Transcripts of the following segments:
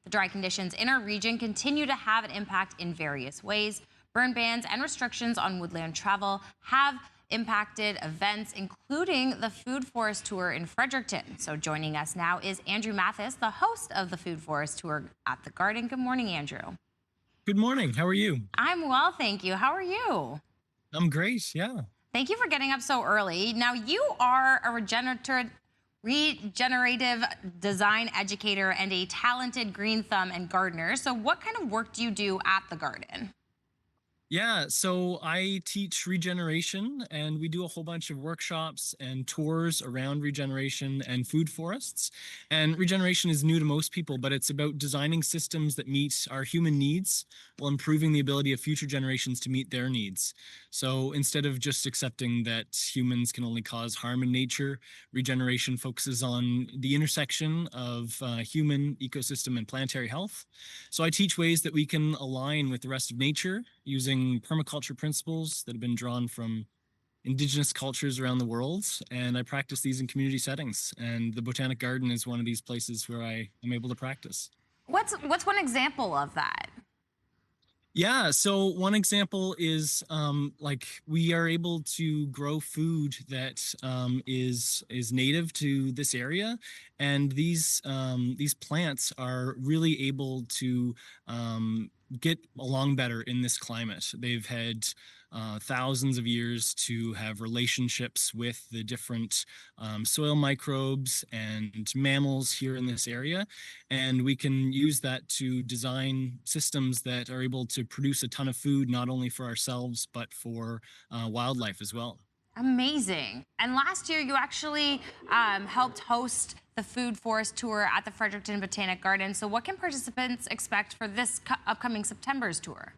The dry conditions in our region continue to have an impact in various ways. Burn bans and restrictions on woodland travel have impacted events, including the Food Forest Tour in Fredericton. So joining us now is Andrew Mathis, the host of the Food Forest Tour at the Garden. Good morning, Andrew. Good morning. How are you? I'm well, thank you. How are you? I'm great. Yeah. Thank you for getting up so early. Now, you are a regenerative design educator and a talented green thumb and gardener. So what kind of work do you do at the garden? Yeah, so I teach regeneration, and we do a whole bunch of workshops and tours around regeneration and food forests. And regeneration is new to most people, but it's about designing systems that meet our human needs while improving the ability of future generations to meet their needs. So instead of just accepting that humans can only cause harm in nature, regeneration focuses on the intersection of human, ecosystem, and planetary health. So I teach ways that we can align with the rest of nature using permaculture principles that have been drawn from indigenous cultures around the world. And I practice these in community settings. And the Botanic Garden is one of these places where I am able to practice. What's one example of that? Yeah, so one example is like we are able to grow food that is native to this area, and these plants are really able to get along better in this climate. They've had thousands of years to have relationships with the different soil microbes and mammals here in this area. And we can use that to design systems that are able to produce a ton of food, not only for ourselves, but for wildlife as well. Amazing. And last year, you actually helped host the Food Forest Tour at the Fredericton Botanic Garden. So what can participants expect for this upcoming September's tour?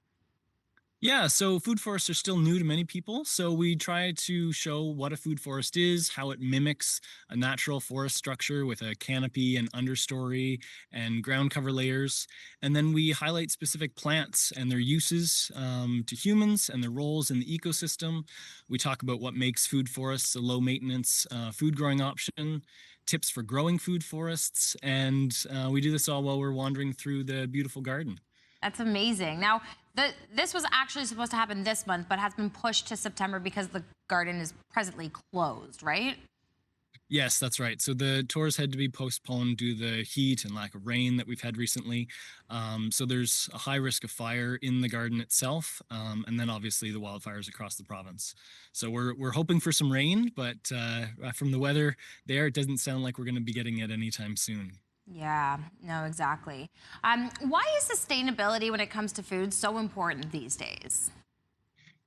Yeah, so food forests are still new to many people. So we try to show what a food forest is, how it mimics a natural forest structure with a canopy and understory and ground cover layers. And then we highlight specific plants and their uses to humans and their roles in the ecosystem. We talk about what makes food forests a low maintenance food growing option, tips for growing food forests, and we do this all while we're wandering through the beautiful garden. That's amazing. Now, this was actually supposed to happen this month, but has been pushed to September because the garden is presently closed, right? Yes, that's right. So the tours had to be postponed due to the heat and lack of rain that we've had recently. So there's a high risk of fire in the garden itself, and then obviously the wildfires across the province. So we're hoping for some rain, but from the weather there, it doesn't sound like we're going to be getting it anytime soon. Yeah, no, exactly. Why is sustainability when it comes to food so important these days?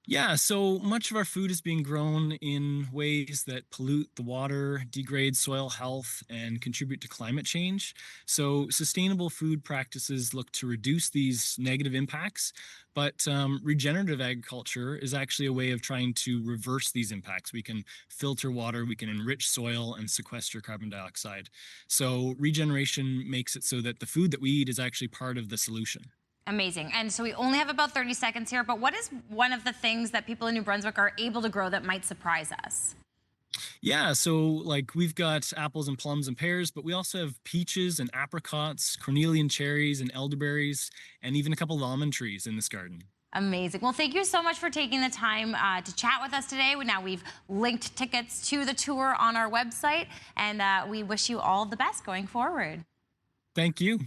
Yeah, so much of our food is being grown in ways that pollute the water, degrade soil health, and contribute to climate change. So, sustainable food practices look to reduce these negative impacts, but regenerative agriculture is actually a way of trying to reverse these impacts. We can filter water, we can enrich soil, and sequester carbon dioxide. So, regeneration makes it so that the food that we eat is actually part of the solution. Amazing. And so we only have about 30 seconds here, but what is one of the things that people in New Brunswick are able to grow that might surprise us? Yeah, so like we've got apples and plums and pears, but we also have peaches and apricots, cornelian cherries and elderberries, and even a couple of almond trees in this garden. Amazing. Well, thank you so much for taking the time to chat with us today. Now we've linked tickets to the tour on our website, and we wish you all the best going forward. Thank you.